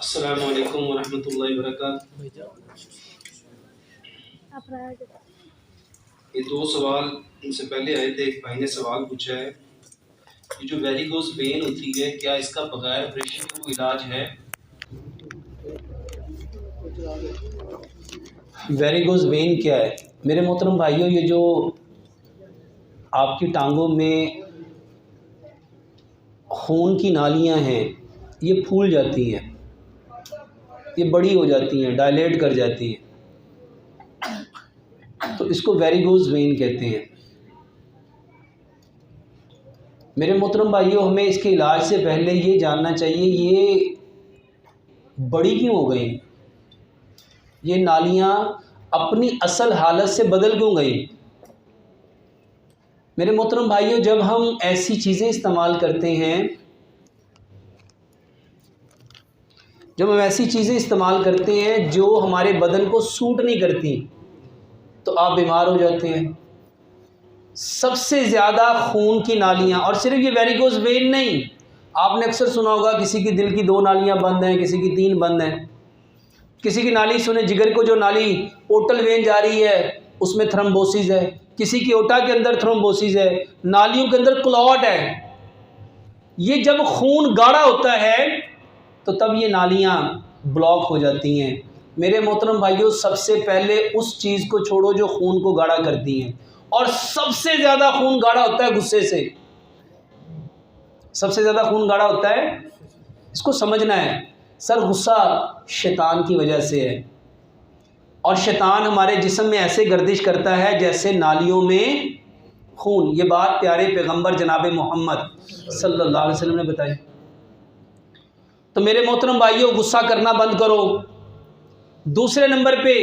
अस्सलामु अलैकुम वरहमतुल्लाहि वबरकातुहू। ये दो सवाल इनसे पहले आए थे। एक भाई ने सवाल पूछा है कि जो वेरिकोज वेन होती है, क्या इसका बगैर ऑपरेशन का कोई इलाज है? वेरिकोज वेन क्या है मेरे मोहतरम भाइयों? ये जो आपकी टांगों में खून की नालियां हैं, ये फूल जाती हैं, ये बड़ी हो जाती हैं, डायलेट कर जाती हैं, तो इसको वेरिकोज वेन कहते हैं। मेरे मोहतरम भाइयों, हमें इसके इलाज से पहले ये जानना चाहिए ये बड़ी क्यों हो गई, ये नालियां अपनी असल हालत से बदल क्यों गई। मेरे मोहतरम भाइयों, जब हम ऐसी चीज़ें इस्तेमाल करते हैं, जब हम ऐसी चीज़ें इस्तेमाल करते हैं जो हमारे बदन को सूट नहीं करती, तो आप बीमार हो जाते हैं। सबसे ज़्यादा खून की नालियाँ, और सिर्फ ये वेरिकोज वेन नहीं, आपने अक्सर सुना होगा किसी की दिल की 2 नालियाँ बंद हैं, किसी की 3 बंद हैं, किसी की नाली सुने जिगर को जो नाली पोर्टल वेन जा रही है उसमें थ्रोम्बोसिस है, किसी की ओटा के अंदर थ्रोम्बोसिस है, नालियों के अंदर क्लॉट है। ये जब खून गाढ़ा होता है तो तब ये नालियाँ ब्लॉक हो जाती हैं। मेरे मोहतरम भाइयों, सबसे पहले उस चीज़ को छोड़ो जो खून को गाढ़ा करती हैं, और सबसे ज़्यादा खून गाढ़ा होता है गुस्से से। सबसे ज़्यादा खून गाढ़ा होता है, इसको समझना है। सर, गुस्सा शैतान की वजह से है, और शैतान हमारे जिस्म में ऐसे गर्दिश करता है जैसे नालियों में खून। ये बात प्यारे पैगंबर जनाब मोहम्मद सल्लल्लाहु अलैहि वसल्लम ने बताई। तो मेरे मोहतरम भाइयों, गुस्सा करना बंद करो। दूसरे नंबर पे,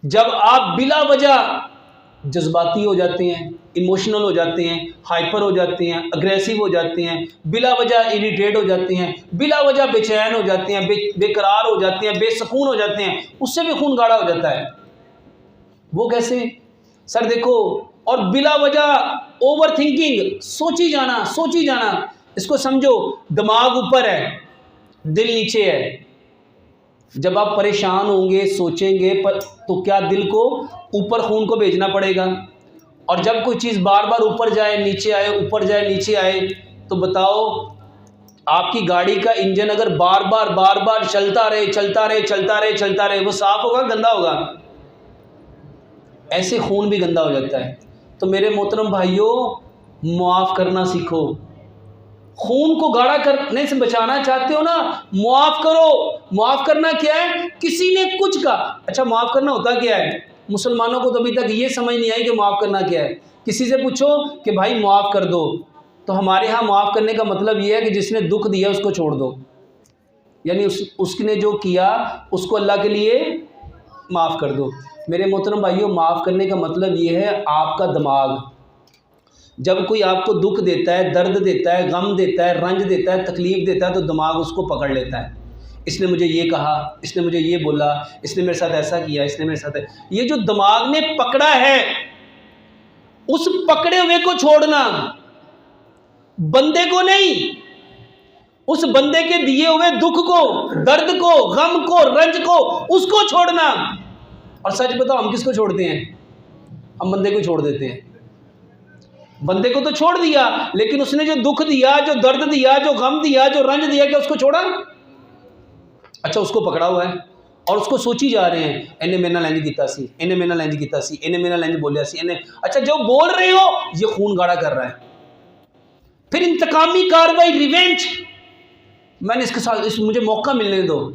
जब आप बिला वजह जज्बाती हो जाते हैं, इमोशनल हो जाते हैं, हाइपर हो जाते हैं, अग्रेसिव हो जाते हैं, बिला वजह इरिटेट हो जाते हैं, बिला वजह बेचैन हो जाते हैं, बेकरार हो जाते हैं, बेसुकून हो जाते हैं, उससे भी खून गाढ़ा हो जाता है। वो कैसे? सर देखो, और बिला वजह ओवर थिंकिंग, सोची जाना, इसको समझो, दिमाग ऊपर है, दिल नीचे है। जब आप परेशान होंगे, सोचेंगे, तो क्या दिल को ऊपर खून को भेजना पड़ेगा? और जब कोई चीज़ बार बार ऊपर जाए नीचे आए, ऊपर जाए नीचे आए, तो बताओ, आपकी गाड़ी का इंजन अगर बार बार चलता रहे, वो साफ होगा, गंदा होगा? ऐसे खून भी गंदा हो जाता है। तो मेरे मोहतरम भाइयों, मुआफ़ करना सीखो। खून को गाढ़ा करने से बचाना चाहते हो ना, मुआफ़ करो। मुआफ़ करना क्या है? किसी ने कुछ कहा, अच्छा मुआफ़ करना होता क्या है? मुसलमानों को तो अभी तक ये समझ नहीं आई कि मुआफ़ करना क्या है। किसी से पूछो कि भाई मुआफ़ कर दो, तो हमारे यहाँ मुआफ़ करने का मतलब ये है कि जिसने दुख दिया उसको छोड़ दो, यानी उसने जो किया उसको अल्लाह के लिए माफ़ कर दो। मेरे मोहतरम भाइयों, माफ़ करने का मतलब ये है, आपका दिमाग जब कोई आपको दुख देता है, दर्द देता है, गम देता है, रंज देता है, तकलीफ़ देता है, तो दिमाग उसको पकड़ लेता है। इसने मुझे ये कहा, इसने मुझे ये बोला, इसने मेरे साथ ऐसा किया, इसने मेरे साथ ये जो दिमाग ने पकड़ा है, उस पकड़े हुए को छोड़ना, बंदे को नहीं, उस बंदे के दिए हुए दुख को, दर्द को, गम को, रंज को, उसको छोड़ना। और सच बताओ, हम किसको छोड़ते हैं? हम बंदे को छोड़ देते हैं। बंदे को तो छोड़ दिया, लेकिन उसने जो दुख दिया, जो दर्द दिया, जो गम दिया, जो रंज दिया, क्या उसको छोड़ा? अच्छा, उसको पकड़ा हुआ है और उसको सोची जा रहे हैं, इन्हें मेरे नाल इंज कीता सी, इन्हें मेरे नाल इंज कीता सी, इन्हें मेरे नाल इंज बोलिया सी, इन्हें। अच्छा, जो बोल रहे हो ये खून गाढ़ा कर रहा है। फिर इंतकामी कार्रवाई, रिवेंज, मैंने इसके साथ, मुझे मौका मिलने दो।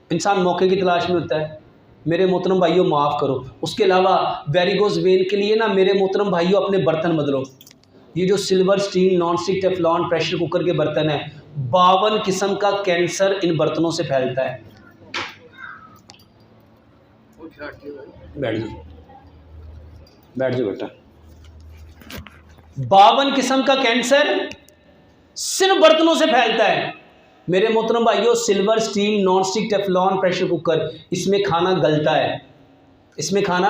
इंसान मौके की तलाश में होता है। मेरे मोहतरम भाइयों, माफ़ करो। उसके अलावा वेरिकोज वेन के लिए ना, मेरे मोहतरम भाइयों, अपने बर्तन बदलो। ये जो silver, steel, non stick, Teflon, pressure cooker के बर्तन हैं, 52 किस्म का कैंसर इन बर्तनों से फैलता है। बैठ जाओ बेटा। 52 किस्म का कैंसर सिर्फ बर्तनों से फैलता है। मेरे मोहतरम भाइयों, silver, steel, non stick, Teflon, pressure cooker, इसमें खाना गलता है। इसमें खाना,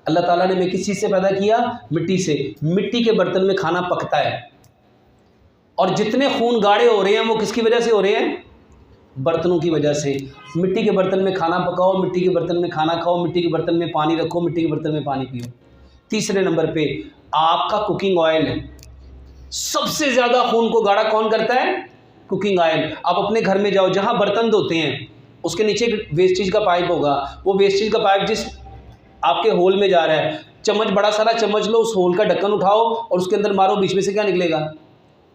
अल्लाह ताला ने हमें किस चीज़ से पैदा किया? मिट्टी से। मिट्टी के बर्तन में खाना पकता है। और जितने खून गाढ़े हो रहे हैं वो किसकी वजह से हो रहे हैं? बर्तनों की वजह से। मिट्टी के बर्तन में खाना पकाओ, मिट्टी के बर्तन में खाना खाओ, मिट्टी के बर्तन में पानी रखो, मिट्टी के बर्तन में पानी पियो। तीसरे नंबर पे आपका कुकिंग ऑयल है। सबसे ज़्यादा खून को गाढ़ा कौन करता है? Cooking oil. आप अपने घर में जाओ, जहाँ बर्तन धोते हैं उसके नीचे वेस्टेज का पाइप होगा, वो वेस्टेज का पाइप जिस आपके होल में जा रहा है, चम्मच, बड़ा सारा चम्मच लो, उस होल का ढक्कन उठाओ और उसके अंदर मारो, बीच में से क्या निकलेगा?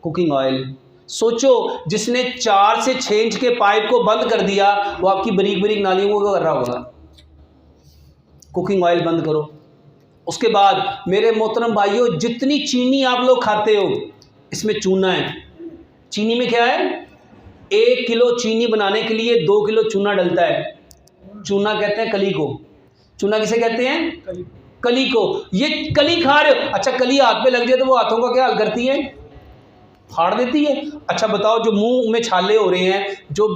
Cooking oil. सोचो, जिसने 4 से 6 इंच के पाइप को बंद कर दिया वो आपकी बारीक बारीक नालियों को कर रहा होगा। कुकिंग ऑयल बंद करो। उसके बाद मेरे मोहतरम भाइयों, जितनी चीनी आप लोग खाते हो इसमें चूना है। चीनी में क्या है? 1 किलो चीनी बनाने के लिए 2 किलो चूना डलता है। चूना कहते हैं कली को। चूना किसे कहते हैं? कली को। ये कली खा रहे हो, अच्छा कली हाथ पे लग जाए तो वो हाथों का क्या हाल करती है? फाड़ देती है। अच्छा बताओ, जो मुंह में छाले हो रहे हैं, जो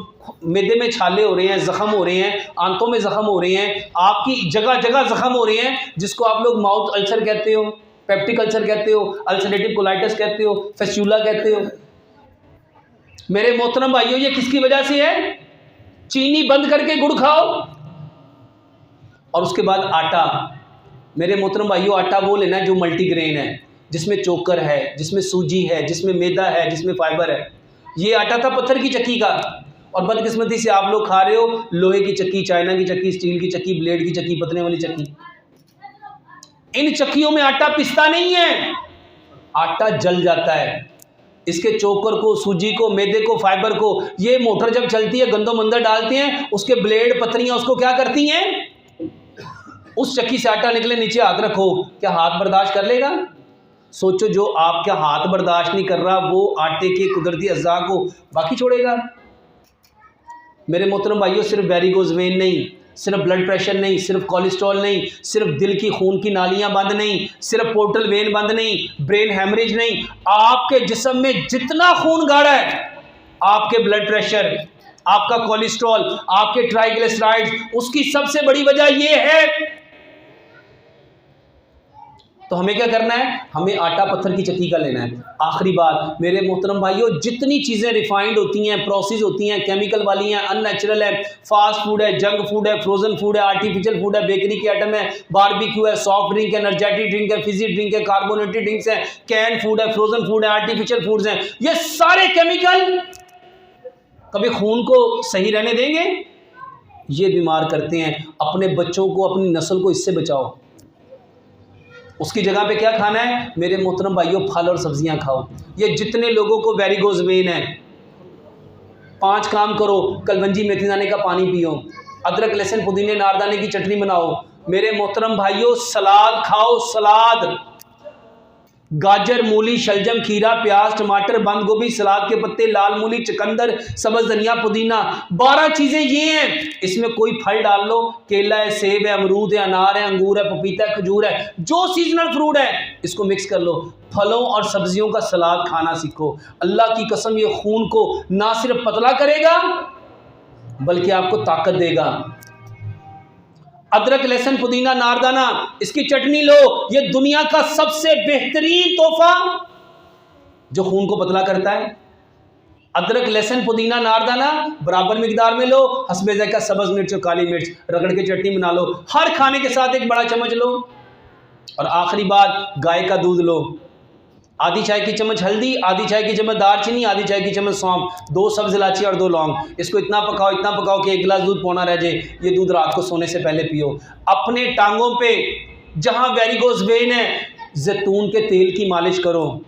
मैदे में छाले हो रहे हैं, जख्म हो रहे हैं, आंतों में जख्म हो रहे हैं, आपकी जगह जगह जख्म हो रहे हैं, जिसको आप लोग माउथ अल्सर कहते हो, पेप्टिक अल्सर कहते हो, अल्सरेटिव कोलाइटिस कहते हो, फेस्टुला कहते हो। मेरे मोहतरम भाइयों, ये किसकी वजह से है? चीनी बंद करके गुड़ खाओ। और उसके बाद आटा। मेरे मोहतरम भाइयों, आटा वो लेना है जो मल्टीग्रेन है, जिसमें चोकर है, जिसमें सूजी है, जिसमें मैदा है, जिसमें फाइबर है। ये आटा था पत्थर की चक्की का, और बदकिस्मती से आप लोग खा रहे हो लोहे की चक्की, चाइना की चक्की, स्टील की चक्की, ब्लेड की चक्की, पतने वाली चक्की। इन चक्कियों में आटा पिसता नहीं है, आटा जल जाता है। इसके चोकर को, सूजी को, मैदे को, फाइबर को, ये मोटर जब चलती है गंदो मंदर डालते हैं, उसके ब्लेड, पत्रियां उसको क्या करती हैं? उस चक्की से आटा निकले, नीचे हाथ रखो, क्या हाथ बर्दाश्त कर लेगा? सोचो, जो आपका हाथ बर्दाश्त नहीं कर रहा वो आटे के कुदरती अज़्ज़ा को बाकी छोड़ेगा। मेरे मोहतरम भाइयों, सिर्फ वेरिकोज़ वेन नहीं, सिर्फ ब्लड प्रेशर नहीं, सिर्फ कोलेस्ट्रॉल नहीं, सिर्फ दिल की खून की नालियां बंद नहीं, सिर्फ पोर्टल वेन बंद नहीं, ब्रेन हेमरेज नहीं, आपके जिस्म में जितना खून गाढ़ा है, आपके ब्लड प्रेशर, आपका कोलेस्ट्रॉल, आपके ट्राइग्लिसराइड्स, उसकी सबसे बड़ी वजह यह है। तो हमें क्या करना है? हमें आटा पत्थर की चक्की का लेना है। आखिरी बात मेरे मोहतरम भाइयों, जितनी चीज़ें रिफाइंड होती हैं, प्रोसेस होती हैं, केमिकल वाली हैं, अननेचुरल है, फास्ट फूड है, जंक फूड है, फ्रोजन फूड है, आर्टिफिशियल फूड है, बेकरी के आइटम है, बारबेक्यू है, सॉफ्ट ड्रिंक है, एनर्जेटिक ड्रिंक है, फिजी ड्रिंक है, कार्बोनेटेड ड्रिंक्स है, कैन फूड है, फ्रोजन फूड है, आर्टिफिशियल फूड्स हैं, ये सारे केमिकल कभी खून को सही रहने देंगे? ये बीमार करते हैं। अपने बच्चों को, अपनी नस्ल को इससे बचाओ। उसकी जगह पे क्या खाना है? मेरे मोहतरम भाइयों, फल और सब्जियां खाओ। ये जितने लोगों को वेरिकोज़ वेन है, 5 काम करो। कलवंजी मेथी दाने का पानी पियो, अदरक लहसुन पुदीने नारदाने की चटनी बनाओ। मेरे मोहतरम भाइयों, सलाद खाओ, सलाद, गाजर, मूली, शलजम, खीरा, प्याज, टमाटर, बंद गोभी, सलाद के पत्ते, लाल मूली, चुकंदर, सब्ज़ धनिया, पुदीना, 12 चीज़ें ये हैं। इसमें कोई फल डाल लो, केला है, सेब है, अमरूद है, अनार है, अंगूर है, पपीता है, खजूर है, जो सीजनल फ्रूट है इसको मिक्स कर लो। फलों और सब्जियों का सलाद खाना सीखो। अल्लाह की कसम, ये खून को ना सिर्फ पतला करेगा बल्कि आपको ताकत देगा। अदरक लहसुन पुदीना नारदाना, इसकी चटनी लो। ये दुनिया का सबसे बेहतरीन तोहफा जो खून को पतला करता है। अदरक लहसुन पुदीना नारदाना बराबर मिकदार में लो, हस्बे ज़ायका सब्ज़ मिर्च और काली मिर्च रगड़ के चटनी बना लो। हर खाने के साथ एक बड़ा चम्मच लो। और आखिरी बात, गाय का दूध लो। आधी चाय की चम्मच हल्दी, आधी चाय की चम्मच दालचीनी, आधी चाय की चम्मच सौंफ, 2 सब्ज़ इलायची और 2 लौंग। इसको इतना पकाओ कि 1 गिलास दूध पौना रह जाए। ये दूध रात को सोने से पहले पियो। अपने टांगों पे जहाँ वेरिकोज़ वेन है, जैतून के तेल की मालिश करो।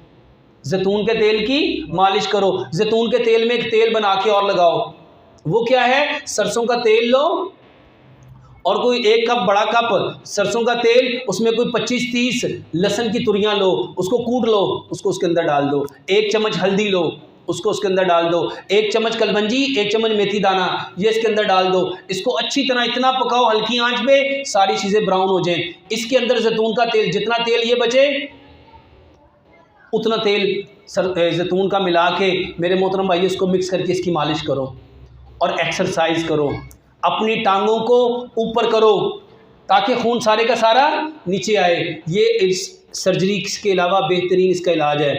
जैतून के तेल की मालिश करो। जैतून के तेल में एक तेल बना के और लगाओ। वो क्या है? सरसों का तेल लो और कोई 1 कप, बड़ा कप सरसों का तेल, उसमें कोई 25-30 लहसुन की तुरियां लो, उसको कूट लो, उसको उसके अंदर डाल दो। 1 चम्मच हल्दी लो, उसको उसके अंदर डाल दो। 1 चम्मच कलवंजी, 1 चम्मच मेथी दाना, ये इसके अंदर डाल दो। इसको अच्छी तरह इतना पकाओ हल्की आंच पे, सारी चीज़ें ब्राउन हो जाएं। इसके अंदर जैतून का तेल, जितना तेल ये बचे उतना तेल जैतून का मिला के, मेरे मोहतरम भाई, इसको मिक्स करके इसकी मालिश करो और एक्सरसाइज करो। अपनी टांगों को ऊपर करो ताकि खून सारे का सारा नीचे आए। ये इस सर्जरी के अलावा बेहतरीन इसका इलाज है।